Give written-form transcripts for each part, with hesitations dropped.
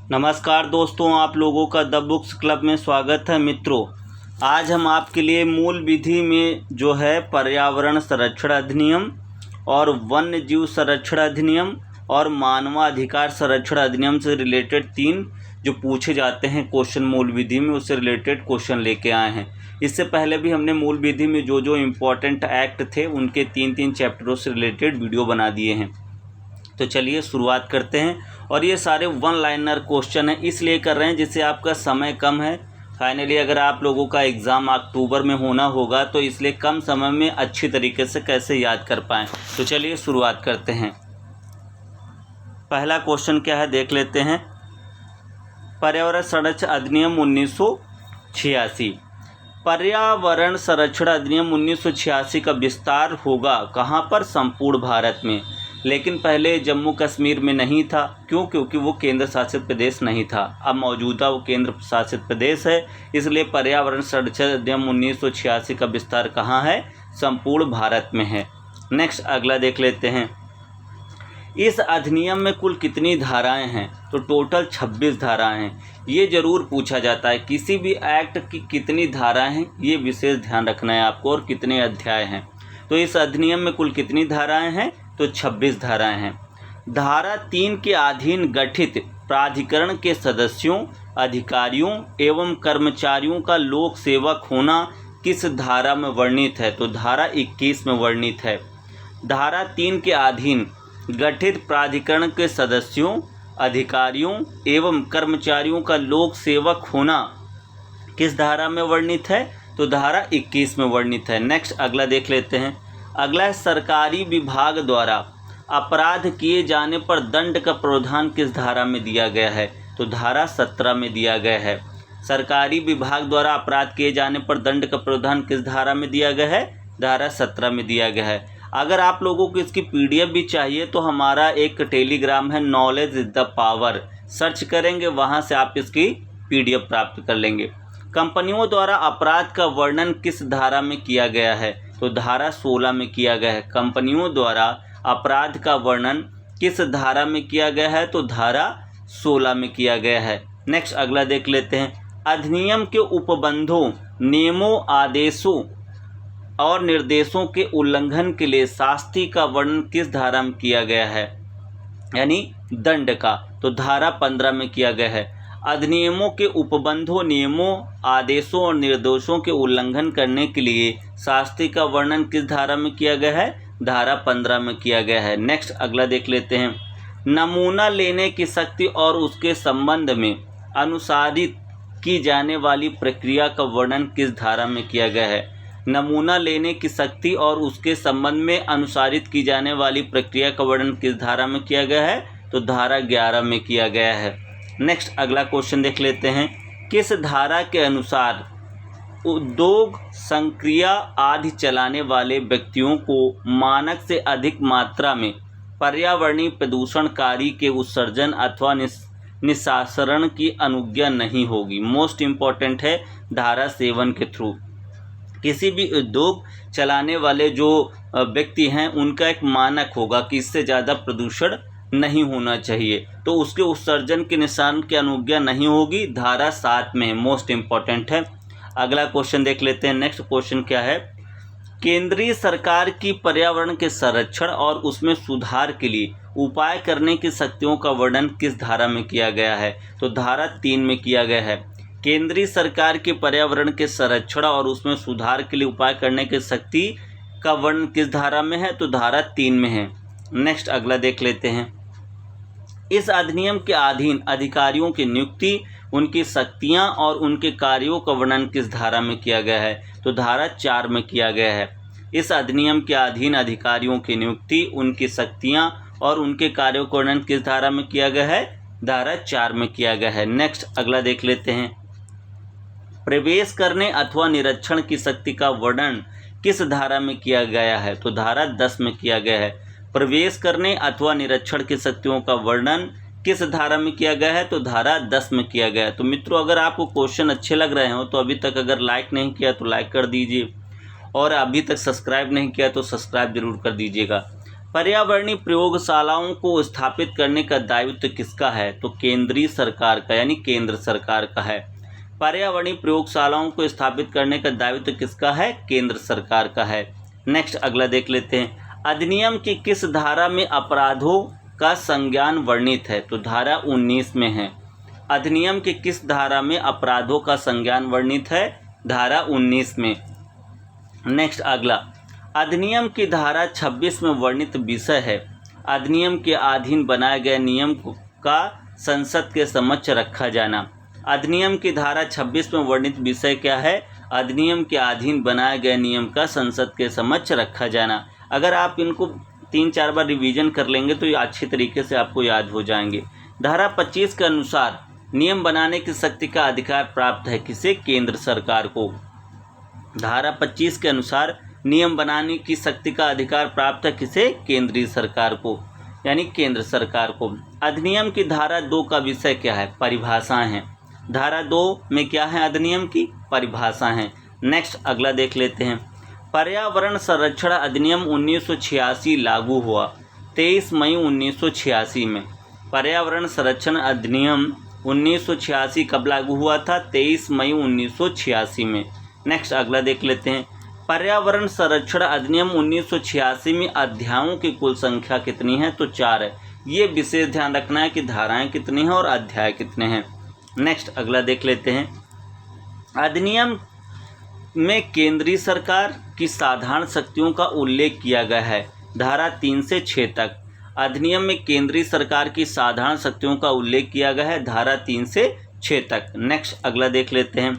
नमस्कार दोस्तों, आप लोगों का द बुक्स क्लब में स्वागत है। मित्रों, आज हम आपके लिए मूल विधि में जो है पर्यावरण संरक्षण अधिनियम और वन्य जीव संरक्षण अधिनियम और मानवाधिकार संरक्षण अधिनियम से रिलेटेड 3 जो पूछे जाते हैं क्वेश्चन मूल विधि में, उससे रिलेटेड क्वेश्चन लेके आए हैं। इससे पहले भी हमने मूल विधि में जो जो इम्पोर्टेंट एक्ट थे उनके 3 चैप्टरों से रिलेटेड वीडियो बना दिए हैं। तो चलिए शुरुआत करते हैं। और ये सारे 1 लाइनर क्वेश्चन हैं, इसलिए कर रहे हैं जिससे आपका समय कम है। फाइनली अगर आप लोगों का एग्ज़ाम अक्टूबर में होना होगा तो इसलिए कम समय में अच्छी तरीके से कैसे याद कर पाएँ। तो चलिए शुरुआत करते हैं। पहला क्वेश्चन क्या है देख लेते हैं। पर्यावरण संरक्षण अधिनियम 1986। पर्यावरण संरक्षण अधिनियम 1986 का विस्तार होगा कहाँ पर? संपूर्ण भारत में। लेकिन पहले जम्मू कश्मीर में नहीं था। क्यों? क्योंकि वो केंद्र शासित प्रदेश नहीं था। अब मौजूदा वो केंद्र शासित प्रदेश है, इसलिए पर्यावरण संरक्षण अधिनियम 1986 का विस्तार कहाँ है? संपूर्ण भारत में है। नेक्स्ट अगला देख लेते हैं। इस अधिनियम में कुल कितनी धाराएं हैं? तो टोटल 26 धाराएं हैं। ये जरूर पूछा जाता है किसी भी एक्ट की कितनी धाराएं हैं, ये विशेष ध्यान रखना है आपको, और कितने अध्याय हैं। तो इस अधिनियम में कुल कितनी धाराएं हैं? तो 26 धाराएं हैं। धारा 3 के अधीन गठित प्राधिकरण के सदस्यों, अधिकारियों एवं कर्मचारियों का लोक सेवक होना किस धारा में वर्णित है? तो धारा 21 में वर्णित है। धारा 3 के अधीन गठित प्राधिकरण के सदस्यों, अधिकारियों एवं कर्मचारियों का लोक सेवक होना किस धारा में वर्णित है? तो धारा 21 में वर्णित है। नेक्स्ट अगला देख लेते हैं। अगला है सरकारी विभाग द्वारा अपराध किए जाने पर दंड का प्रावधान किस धारा में दिया गया है? तो धारा 17 में दिया गया है। सरकारी विभाग द्वारा अपराध किए जाने पर दंड का प्रावधान किस धारा में दिया गया है? धारा 17 में दिया गया है। अगर आप लोगों को इसकी PDF भी चाहिए तो हमारा एक टेलीग्राम है, knowledge is the power, search करेंगे, वहाँ से आप इसकी PDF प्राप्त कर लेंगे। कंपनियों द्वारा अपराध का वर्णन किस धारा में किया गया है? तो धारा 16 में किया गया है। कंपनियों द्वारा अपराध का वर्णन किस धारा में किया गया है? तो धारा 16 में किया गया है। नेक्स्ट अगला देख लेते हैं। अधिनियम के उपबंधों, नियमों, आदेशों और निर्देशों के उल्लंघन के लिए शास्ति का वर्णन किस धारा में किया गया है? यानी दंड का। तो धारा 15 में किया गया है। अधिनियमों के उपबंधों, नियमों, आदेशों और निर्देशों के उल्लंघन करने के लिए शास्ति का वर्णन किस धारा में किया गया है? धारा 15 में किया गया है। नेक्स्ट अगला देख लेते हैं। नमूना लेने की शक्ति और उसके संबंध में अनुसारित की जाने वाली प्रक्रिया का वर्णन किस धारा में किया गया है? नमूना लेने की शक्ति और उसके संबंध में अनुसारित की जाने वाली प्रक्रिया का वर्णन किस धारा में किया गया है? तो धारा 11 में किया गया है। नेक्स्ट अगला क्वेश्चन देख लेते हैं। किस धारा के अनुसार उद्योग, संक्रिया आदि चलाने वाले व्यक्तियों को मानक से अधिक मात्रा में पर्यावरणीय प्रदूषणकारी के उत्सर्जन अथवा निस्सारण की अनुज्ञा नहीं होगी? मोस्ट इम्पॉर्टेंट है, धारा 7 के थ्रू किसी भी उद्योग चलाने वाले जो व्यक्ति हैं उनका एक मानक होगा कि इससे ज़्यादा प्रदूषण नहीं होना चाहिए, तो उसके उत्सर्जन के निशान की अनुज्ञा नहीं होगी। धारा 7 में मोस्ट इम्पॉर्टेंट है। अगला क्वेश्चन देख लेते हैं। नेक्स्ट क्वेश्चन क्या है? केंद्रीय सरकार की पर्यावरण के संरक्षण और उसमें सुधार के लिए उपाय करने की शक्तियों का वर्णन किस धारा में किया गया है? तो धारा 3 में किया गया है। केंद्रीय सरकार के पर्यावरण के संरक्षण और उसमें सुधार के लिए उपाय करने की शक्ति का वर्णन किस धारा में है? तो धारा 3 में है। नेक्स्ट अगला देख लेते हैं। इस अधिनियम के अधीन अधिकारियों की नियुक्ति, उनकी शक्तियां और उनके कार्यों का वर्णन किस धारा में किया गया है? तो धारा 4 में किया गया है। इस अधिनियम के अधीन अधिकारियों की नियुक्ति, उनकी शक्तियां और उनके कार्यों का वर्णन किस धारा में किया गया है? धारा 4 में किया गया है। नेक्स्ट अगला देख लेते हैं। प्रवेश करने अथवा निरीक्षण की शक्ति का वर्णन किस धारा में किया गया है? तो धारा 10 में किया गया है। प्रवेश करने अथवा निरीक्षण की शक्तियों का वर्णन किस धारा में किया गया है? तो धारा 10 में किया गया है। तो मित्रों, अगर आपको क्वेश्चन अच्छे लग रहे हो तो अभी तक अगर लाइक नहीं किया तो लाइक कर दीजिए, और अभी तक सब्सक्राइब नहीं किया तो सब्सक्राइब जरूर कर दीजिएगा। पर्यावरणीय प्रयोगशालाओं को स्थापित करने का दायित्व किसका है? तो केंद्रीय सरकार का, यानी केंद्र सरकार का है। पर्यावरणीय प्रयोगशालाओं को स्थापित करने का दायित्व किसका है? केंद्र सरकार का है। नेक्स्ट अगला देख लेते हैं। अधिनियम की किस धारा में अपराधों का संज्ञान वर्णित है? तो धारा 19 में है। अधिनियम के किस धारा में अपराधों का संज्ञान वर्णित है? धारा 19 में। नेक्स्ट अगला, अधिनियम की धारा 26 में वर्णित विषय है। अधिनियम के अधीन बनाए गए नियम का संसद के समक्ष रखा जाना। अधिनियम की धारा 26 में वर्णित विषय क्या है? अधिनियम के अधीन बनाए गए नियम का संसद के समक्ष रखा जाना। अगर आप इनको 3-4 बार रिवीजन कर लेंगे तो ये अच्छी तरीके से आपको याद हो जाएंगे। धारा 25 के अनुसार नियम बनाने की शक्ति का अधिकार प्राप्त है किसे? केंद्र सरकार को। धारा 25 के अनुसार नियम बनाने की शक्ति का अधिकार प्राप्त है किसे? केंद्रीय सरकार को, यानी केंद्र सरकार को। अधिनियम की धारा 2 का विषय क्या है? परिभाषाएं हैं। धारा 2 में क्या है? अधिनियम की परिभाषाएं हैं। नेक्स्ट अगला देख लेते हैं। पर्यावरण संरक्षण अधिनियम 1986 लागू हुआ 23 मई 1986 में। पर्यावरण संरक्षण अधिनियम 1986 कब लागू हुआ था? 23 मई 1986 में। नेक्स्ट अगला देख लेते हैं। पर्यावरण संरक्षण अधिनियम 1986 में अध्यायों की कुल संख्या कितनी है? तो 4 है। ये विशेष ध्यान रखना है कि धाराएं कितनी हैं और अध्याय कितने हैं। नेक्स्ट अगला देख लेते हैं। अधिनियम में केंद्रीय सरकार की साधारण शक्तियों का उल्लेख किया गया है। धारा 3 से 6 तक अधिनियम में केंद्रीय सरकार की साधारण शक्तियों का उल्लेख किया गया है। धारा 3 से 6 तक। नेक्स्ट अगला देख लेते हैं।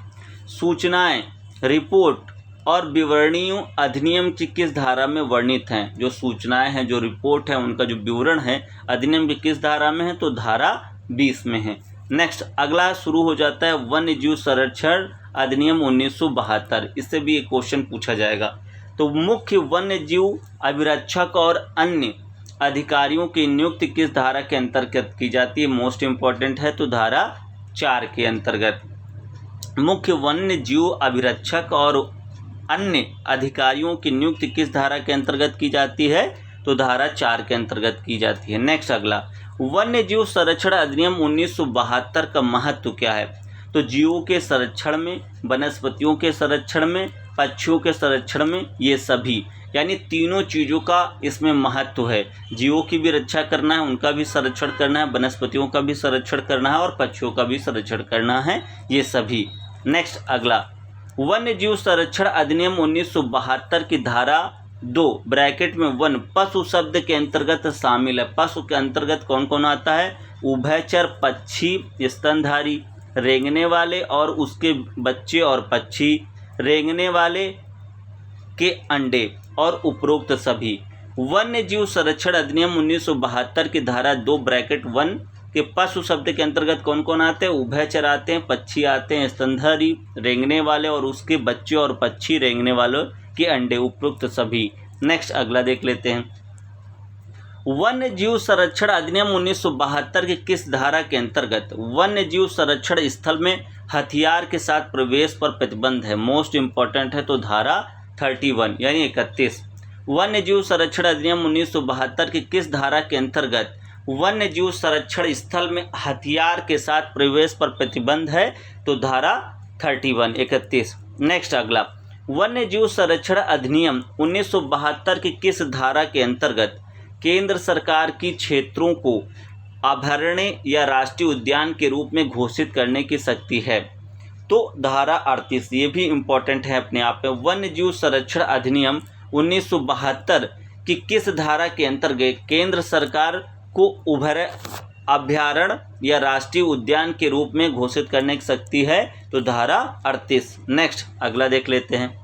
सूचनाएं, रिपोर्ट और विवरणियों अधिनियम की किस धारा में वर्णित हैं? जो सूचनाएं हैं, जो रिपोर्ट है, उनका जो विवरण है अधिनियम की किस धारा में है? तो धारा 20 में है। नेक्स्ट अगला शुरू हो जाता है वन्य जीव संरक्षण अधिनियम 1972। इससे भी एक क्वेश्चन पूछा जाएगा। तो मुख्य वन्य जीव अभिरक्षक और अन्य अधिकारियों की नियुक्ति किस धारा के अंतर्गत की जाती है? मोस्ट इम्पॉर्टेंट है, तो धारा 4 के अंतर्गत। मुख्य वन्य जीव अभिरक्षक और अन्य अधिकारियों की नियुक्ति किस धारा के अंतर्गत की जाती है? तो धारा 4 के अंतर्गत की जाती है। नेक्स्ट अगला, वन्य जीव संरक्षण अधिनियम 1972 का महत्व क्या है? तो जीवों के संरक्षण में, वनस्पतियों के संरक्षण में, पक्षियों के संरक्षण में, ये सभी यानी तीनों चीज़ों का इसमें महत्व है। जीवों की भी रक्षा करना है, उनका भी संरक्षण करना है, वनस्पतियों का भी संरक्षण करना है और पक्षियों का भी संरक्षण करना है, ये सभी। नेक्स्ट अगला, वन्य जीव संरक्षण अधिनियम 1972 की धारा 2 ब्रैकेट में वन पशु शब्द के अंतर्गत शामिल है। पशु के अंतर्गत कौन कौन आता है? उभयचर, पक्षी, स्तनधारी, रेंगने वाले और उसके बच्चे और पक्षी, रेंगने वाले के अंडे और उपरोक्त सभी। वन्य जीव संरक्षण अधिनियम 1972 की धारा 2 ब्रैकेट 1 के पशु शब्द के अंतर्गत कौन कौन आते हैं? उभयचर आते हैं, पक्षी आते हैं, स्तनधारी, रेंगने वाले और उसके बच्चे और पक्षी, रेंगने वालों के अंडे, उपरोक्त सभी। नेक्स्ट अगला देख लेते हैं। वन्य जीव संरक्षण अधिनियम 1972 की किस धारा के अंतर्गत वन्य जीव संरक्षण स्थल में हथियार के साथ प्रवेश पर प्रतिबंध है? मोस्ट इम्पॉर्टेंट है, तो धारा 31 यानी 31। वन्य जीव संरक्षण अधिनियम 1972 की किस धारा के अंतर्गत वन्य जीव संरक्षण स्थल में हथियार के साथ प्रवेश पर प्रतिबंध है? तो धारा 31 31। नेक्स्ट अगला, वन्य जीव संरक्षण अधिनियम 1972 की किस धारा के अंतर्गत केंद्र सरकार की क्षेत्रों को अभयारण्य या राष्ट्रीय उद्यान के रूप में घोषित करने की शक्ति है? तो धारा 38। ये भी इम्पोर्टेंट है अपने आप में। वन्य जीव संरक्षण अधिनियम 1972 की किस धारा के अंतर्गत केंद्र सरकार को अभयारण्य या राष्ट्रीय उद्यान के रूप में घोषित करने की शक्ति है? तो धारा 38। नेक्स्ट अगला देख लेते हैं।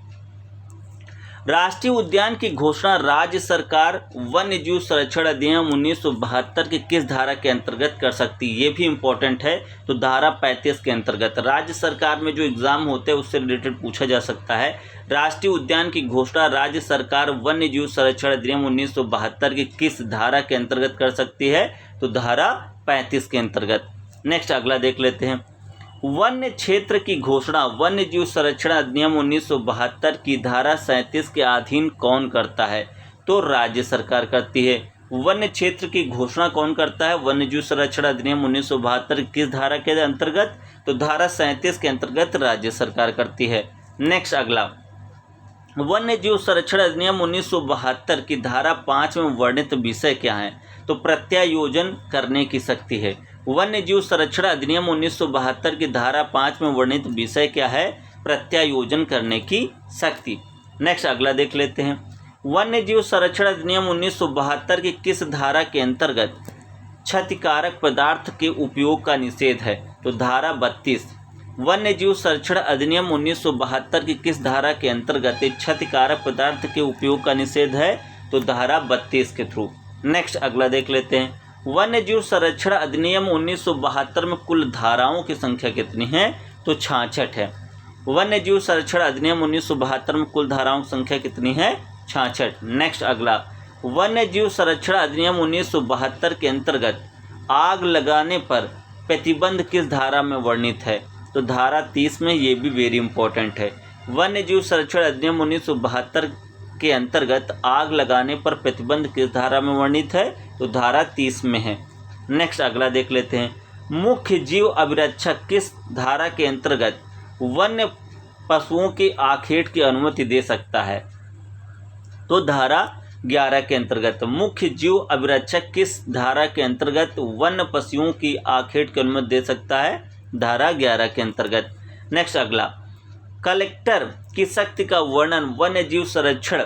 राष्ट्रीय उद्यान की घोषणा राज्य सरकार वन्य जीव संरक्षण अधिनियम 1972 की किस धारा के अंतर्गत कर सकती है? ये भी इम्पोर्टेंट है, तो धारा 35 के अंतर्गत। राज्य सरकार में जो एग्जाम होते हैं उससे रिलेटेड पूछा जा सकता है। राष्ट्रीय उद्यान की घोषणा राज्य सरकार वन्य जीव संरक्षण अधिनियम 1972 की किस धारा के अंतर्गत कर सकती है? तो धारा 35 के अंतर्गत। नेक्स्ट अगला देख लेते हैं। वन्य क्षेत्र की घोषणा वन्य जीव संरक्षण अधिनियम 1972 की धारा 37 के अधीन कौन करता है? तो राज्य सरकार करती है। वन्य क्षेत्र की घोषणा कौन करता है? वन्य जीव संरक्षण अधिनियम 1972 किस धारा के अंतर्गत? तो धारा 37 के अंतर्गत राज्य सरकार करती है। नेक्स्ट अगला, वन्य जीव संरक्षण अधिनियम 1972 की धारा 5 में वर्णित विषय क्या है? तो प्रत्यायोजन करने की शक्ति है। वन्य जीव संरक्षण अधिनियम 1972 की धारा 5 में वर्णित विषय क्या है? प्रत्यायोजन करने की शक्ति। नेक्स्ट अगला देख लेते हैं, वन्य जीव संरक्षण अधिनियम 1972 की किस धारा के अंतर्गत क्षतिकारक पदार्थ के उपयोग का निषेध है? तो धारा 32। वन्य जीव संरक्षण अधिनियम 1972 की किस धारा के अंतर्गत क्षतिकारक पदार्थ के उपयोग का निषेध है? तो धारा 32 के थ्रू। नेक्स्ट अगला देख लेते हैं, वन्य जीव संरक्षण अधिनियम 1972 में कुल धाराओं की संख्या कितनी है? तो 66 है। वन्य जीव संरक्षण अधिनियम 1972 में कुल धाराओं की संख्या कितनी है? 66। नेक्स्ट अगला, वन्य जीव संरक्षण अधिनियम 1972 के अंतर्गत आग लगाने पर प्रतिबंध किस धारा में वर्णित है? तो धारा 30 में। ये भी वेरी इंपॉर्टेंट है। वन्य जीव संरक्षण अधिनियम 1972 के अंतर्गत आग लगाने पर प्रतिबंध किस धारा में वर्णित है? तो धारा 30 में है। नेक्स्ट अगला देख लेते हैं, मुख्य जीव अभिरक्षक किस धारा के अंतर्गत वन्य पशुओं की आखेट की अनुमति दे सकता है? तो धारा 11 के अंतर्गत। मुख्य जीव अभिरक्षक किस धारा के अंतर्गत वन्य पशुओं की आखेट की अनुमति दे सकता है? धारा 11 के अंतर्गत। नेक्स्ट अगला, कलेक्टर की शक्ति का वर्णन वन्य जीव संरक्षण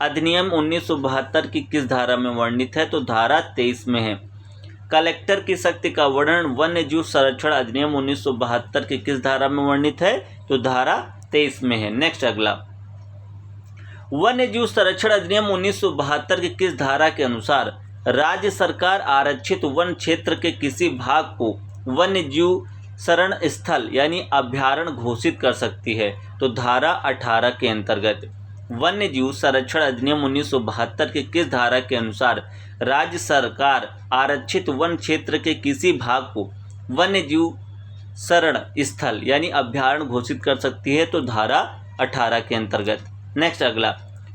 अधिनियम 1972 की किस धारा में वर्णित है? तो धारा 23 में है। कलेक्टर की शक्ति का वर्णन वन्य जीव संरक्षण अधिनियम 1972 की किस धारा में वर्णित है? तो धारा 23 में है। नेक्स्ट अगला, वन्य जीव संरक्षण अधिनियम 1972 की किस धारा के अनुसार राज्य सरकार आरक्षित वन क्षेत्र के किसी भाग को वन्य जीव शरण स्थल यानी अभयारण्य घोषित कर सकती है? तो धारा 18 के अंतर्गत। वन्य जीव संरक्षण अधिनियम 1972 के किस धारा के अनुसार राज्य सरकार आरक्षित वन क्षेत्र के किसी भाग को वन्य जीव शरण स्थल यानी अभयारण्य घोषित कर सकती है? तो धारा 18 के अंतर्गत। नेक्स्ट अगला,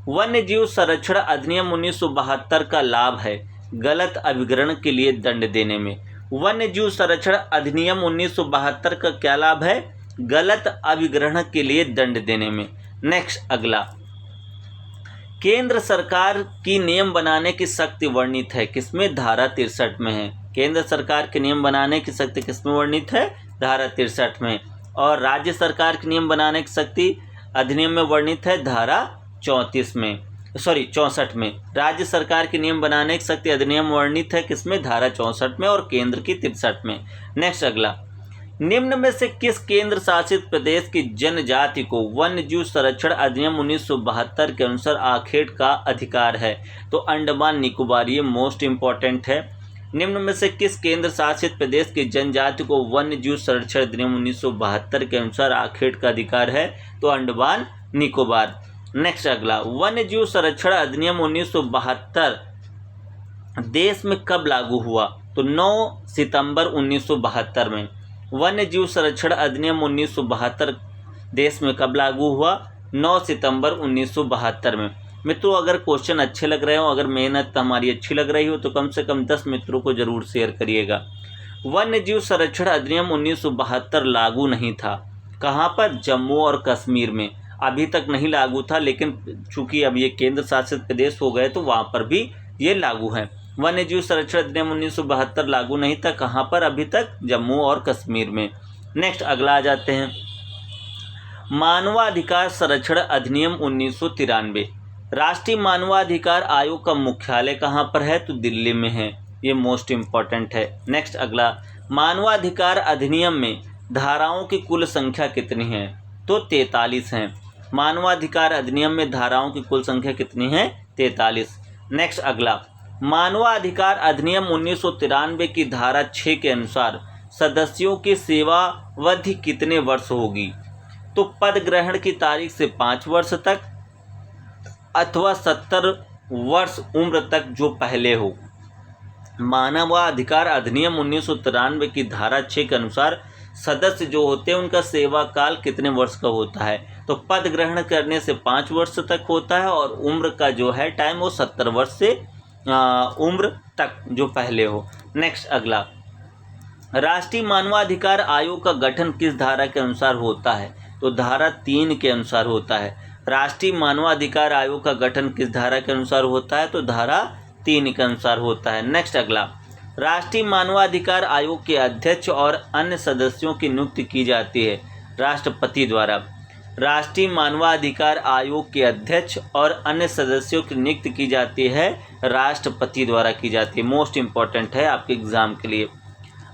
वन्य जीव संरक्षण अधिनियम 1972 का लाभ है गलत अभिग्रहण के लिए दंड देने में। वन्य जीव संरक्षण अधिनियम 1972 का क्या लाभ है? गलत अभिग्रहण के लिए दंड देने में। नेक्स्ट अगला, केंद्र सरकार की नियम बनाने की शक्ति वर्णित है किसमें? धारा 63 में है। केंद्र सरकार के नियम बनाने की शक्ति किसमें वर्णित है? धारा 63 में। और राज्य सरकार के नियम बनाने की शक्ति अधिनियम में वर्णित है धारा 34 में, 64 में। राज्य सरकार के नियम बनाने की शक्ति अधिनियम वर्णित है किसमें? धारा 64 में और केंद्र की 63 में। नेक्स्ट अगला, निम्न में से किस केंद्र शासित प्रदेश की जनजाति को वन्य जीव संरक्षण अधिनियम 1972 के अनुसार आखेट का अधिकार है? तो अंडमान निकोबार। ये मोस्ट इंपॉर्टेंट है। निम्न में से किस केंद्र शासित प्रदेश की जनजाति को वन्य जीव संरक्षण अधिनियम 1972 के अनुसार आखेट का अधिकार है? तो अंडमान निकोबार। नेक्स्ट अगला, वन्य जीव संरक्षण अधिनियम 1972 देश में कब लागू हुआ? तो 9 सितंबर 1972 में। वन्य जीव संरक्षण अधिनियम 1972 देश में कब लागू हुआ? 9 सितंबर 1972 में। मित्रों, अगर क्वेश्चन अच्छे लग रहे हो, अगर मेहनत हमारी अच्छी लग रही हो तो कम से कम 10 मित्रों को जरूर शेयर करिएगा। वन्य जीव संरक्षण अधिनियम 1972 लागू नहीं था। कहाँ पर? जम्मू और कश्मीर में। अभी तक नहीं लागू था, लेकिन चूंकि अब ये केंद्र शासित प्रदेश हो गए तो वहाँ पर भी ये लागू है। वन्य जीव संरक्षण अधिनियम 1972 लागू नहीं था। कहाँ पर? अभी तक जम्मू और कश्मीर में। नेक्स्ट अगला आ जाते हैं, मानवाधिकार संरक्षण अधिनियम 1993। राष्ट्रीय मानवाधिकार आयोग का मुख्यालय कहाँ पर है? तो दिल्ली में है। ये मोस्ट इम्पॉर्टेंट है। नेक्स्ट अगला, मानवाधिकार अधिनियम में धाराओं की कुल संख्या कितनी है? तो 43 हैं। मानवाधिकार अधिनियम में धाराओं की कुल संख्या कितनी है? 43। नेक्स्ट अगला, मानवाधिकार अधिनियम 1993 की धारा 6 के अनुसार सदस्यों की सेवावधि कितने वर्ष होगी? तो पद ग्रहण की तारीख से 5 वर्ष तक अथवा 70 वर्ष उम्र तक जो पहले हो। मानवाधिकार अधिनियम 1993 की धारा 6 के अनुसार सदस्य जो होते हैं उनका सेवा काल कितने वर्ष का होता है? तो तो पद ग्रहण करने से 5 वर्ष तक होता है और उम्र का जो है टाइम वो 70 वर्ष से उम्र तक जो पहले हो। नेक्स्ट अगला, राष्ट्रीय मानवाधिकार आयोग का गठन किस धारा के अनुसार होता है? तो धारा 3 के अनुसार होता है। राष्ट्रीय मानवाधिकार आयोग का गठन किस धारा के अनुसार होता है? तो धारा 3 के अनुसार होता है। नेक्स्ट अगला, राष्ट्रीय मानवाधिकार आयोग के अध्यक्ष और अन्य सदस्यों की नियुक्ति की जाती है राष्ट्रपति द्वारा। राष्ट्रीय मानवाधिकार आयोग के अध्यक्ष और अन्य सदस्यों की नियुक्ति की जाती है राष्ट्रपति द्वारा की जाती है। मोस्ट इम्पॉर्टेंट है आपके एग्जाम के लिए।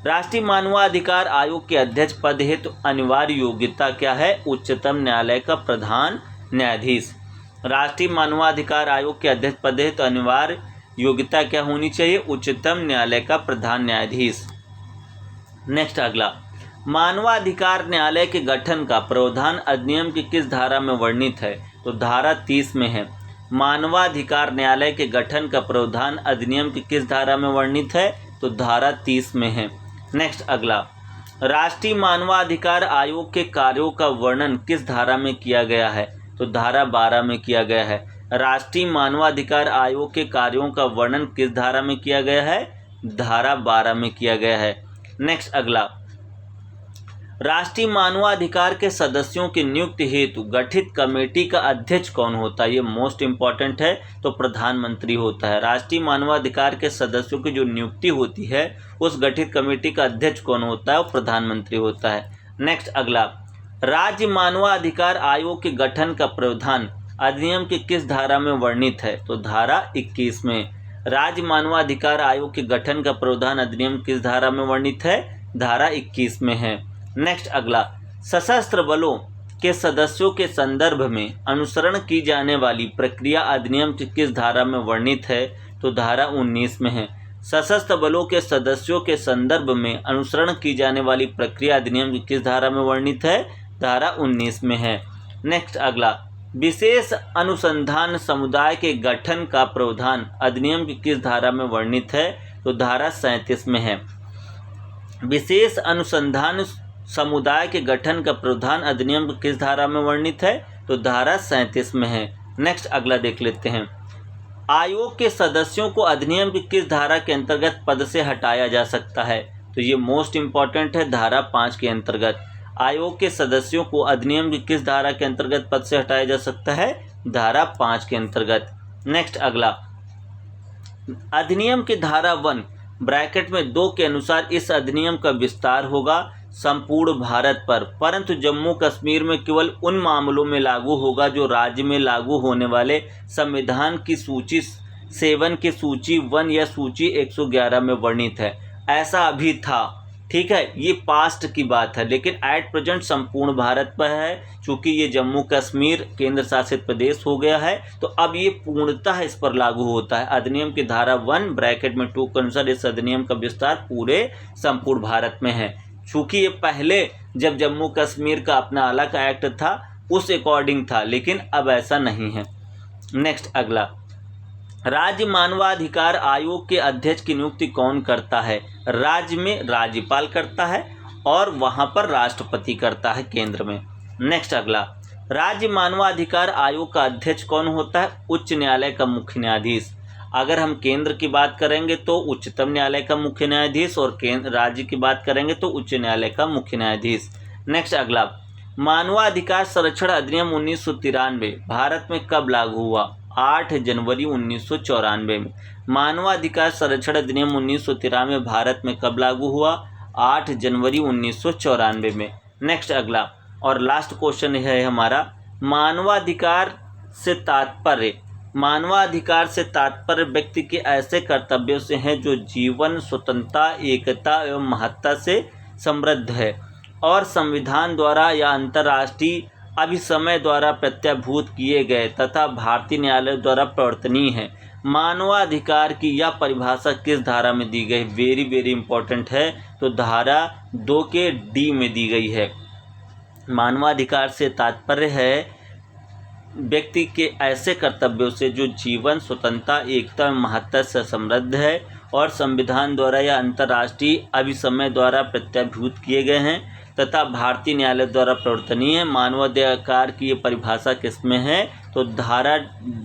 राष्ट्रीय मानवाधिकार आयोग के अध्यक्ष पद हेतु अनिवार्य योग्यता क्या है? उच्चतम न्यायालय का प्रधान न्यायाधीश। राष्ट्रीय मानवाधिकार आयोग के अध्यक्ष पद हेतु अनिवार्य योग्यता क्या होनी चाहिए? उच्चतम न्यायालय का प्रधान न्यायाधीश। नेक्स्ट अगला, मानवाधिकार न्यायालय के गठन का प्रावधान अधिनियम की किस धारा में वर्णित है? तो धारा 30 में है। मानवाधिकार न्यायालय के गठन का प्रावधान अधिनियम की किस धारा में वर्णित है? तो धारा 30 में है। नेक्स्ट अगला, राष्ट्रीय मानवाधिकार आयोग के कार्यों का वर्णन किस धारा में किया गया है? तो धारा 12 में किया गया है। राष्ट्रीय मानवाधिकार आयोग के कार्यों का वर्णन किस धारा में किया गया है? धारा 12 में किया गया है। नेक्स्ट अगला, राष्ट्रीय मानवाधिकार के सदस्यों की नियुक्ति हेतु गठित कमेटी का अध्यक्ष कौन होता है? ये मोस्ट इम्पॉर्टेंट है। तो प्रधानमंत्री होता है। राष्ट्रीय मानवाधिकार के सदस्यों की जो नियुक्ति होती है उस गठित कमेटी का अध्यक्ष कौन होता है? वो प्रधानमंत्री होता है। नेक्स्ट अगला, राज्य मानवाधिकार आयोग के गठन का प्रावधान अधिनियम की किस धारा में वर्णित है? तो धारा 21 में। राज्य मानवाधिकार आयोग के गठन का प्रावधान अधिनियम किस धारा में वर्णित है? धारा 21 में है। नेक्स्ट अगला, सशस्त्र बलों के सदस्यों के संदर्भ में अनुसरण की जाने वाली प्रक्रिया अधिनियम की किस धारा में वर्णित है? तो धारा 19 में है। सशस्त्र बलों के सदस्यों के संदर्भ में अनुसरण की जाने वाली प्रक्रिया अधिनियम की किस धारा में वर्णित है? धारा 19 में है। नेक्स्ट अगला, विशेष अनुसंधान समुदाय के गठन का प्रावधान अधिनियम की किस धारा में वर्णित है? तो धारा 37 में है। विशेष अनुसंधान समुदाय के गठन का प्रावधान अधिनियम की किस धारा में वर्णित है? तो धारा 37 में है। नेक्स्ट अगला देख लेते हैं, आयोग के सदस्यों को अधिनियम की किस धारा के अंतर्गत पद से हटाया जा सकता है? तो ये मोस्ट इम्पॉर्टेंट है। धारा 5 के अंतर्गत आयोग के सदस्यों को अधिनियम की किस धारा के अंतर्गत पद से हटाया जा सकता है? धारा 5 के अंतर्गत। नेक्स्ट अगला, अधिनियम की धारा 1 ब्रैकेट में 2 के अनुसार इस अधिनियम का विस्तार होगा संपूर्ण भारत पर, परंतु जम्मू कश्मीर में केवल उन मामलों में लागू होगा जो राज्य में लागू होने वाले संविधान की सूची 7 की सूची 1 या सूची 111 में वर्णित है। ऐसा अभी था, ठीक है, ये पास्ट की बात है, लेकिन एट प्रेजेंट संपूर्ण भारत पर है। चूँकि ये जम्मू कश्मीर केंद्र शासित प्रदेश हो गया है तो अब ये पूर्णतः इस पर लागू होता है। अधिनियम की धारा 1 ब्रैकेट में 2 के अनुसार इस अधिनियम का विस्तार पूरे संपूर्ण भारत में है। चूँकि ये पहले जब जम्मू कश्मीर का अपना अलग एक्ट था उस अकॉर्डिंग था, लेकिन अब ऐसा नहीं है। नेक्स्ट अगला, राज्य मानवाधिकार आयोग के अध्यक्ष की नियुक्ति कौन करता है? राज्य में राज्यपाल करता है और वहां पर राष्ट्रपति करता है केंद्र में। नेक्स्ट अगला, राज्य मानवाधिकार आयोग का अध्यक्ष कौन होता है? उच्च न्यायालय का मुख्य न्यायाधीश। अगर हम केंद्र की बात करेंगे तो उच्चतम न्यायालय का मुख्य न्यायाधीश और राज्य की बात करेंगे तो उच्च न्यायालय का मुख्य न्यायाधीश। नेक्स्ट अगला, मानवाधिकार संरक्षण अधिनियम 1993 भारत में कब लागू हुआ? 8 जनवरी 1994 में। मानवाधिकार संरक्षण अधिनियम 1993 भारत में कब लागू हुआ? 8 जनवरी 1994 में। नेक्स्ट अगला और लास्ट क्वेश्चन है हमारा, मानवाधिकार से तात्पर्य व्यक्ति के ऐसे कर्तव्यों से हैं जो जीवन, स्वतंत्रता, एकता एवं महत्ता से समृद्ध है और संविधान द्वारा या अंतर्राष्ट्रीय अभिसमय द्वारा प्रत्याभूत किए गए तथा भारतीय न्यायालय द्वारा प्रवर्तनीय है। मानवाधिकार की यह परिभाषा किस धारा में दी गई? वेरी वेरी इंपॉर्टेंट है। तो धारा 2 के डी में दी गई है। मानवाधिकार से तात्पर्य है व्यक्ति के ऐसे कर्तव्यों से जो जीवन, स्वतंत्रता, एकता, महत्ता से समृद्ध है और संविधान द्वारा या अंतर्राष्ट्रीय अभिसमय द्वारा प्रत्याभूत किए गए हैं तथा भारतीय न्यायालय द्वारा प्रवर्तनीय है। मानवाधिकार की ये परिभाषा किसमें है? तो धारा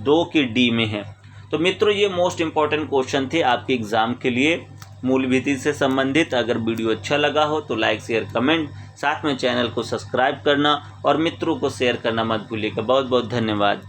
2 की डी में है। तो मित्रों, ये मोस्ट इम्पॉर्टेंट क्वेश्चन थे आपके एग्ज़ाम के लिए मूल विधि से संबंधित। अगर वीडियो अच्छा लगा हो तो लाइक शेयर कमेंट, साथ में चैनल को सब्सक्राइब करना और मित्रों को शेयर करना मत भूलिएगा। बहुत बहुत धन्यवाद।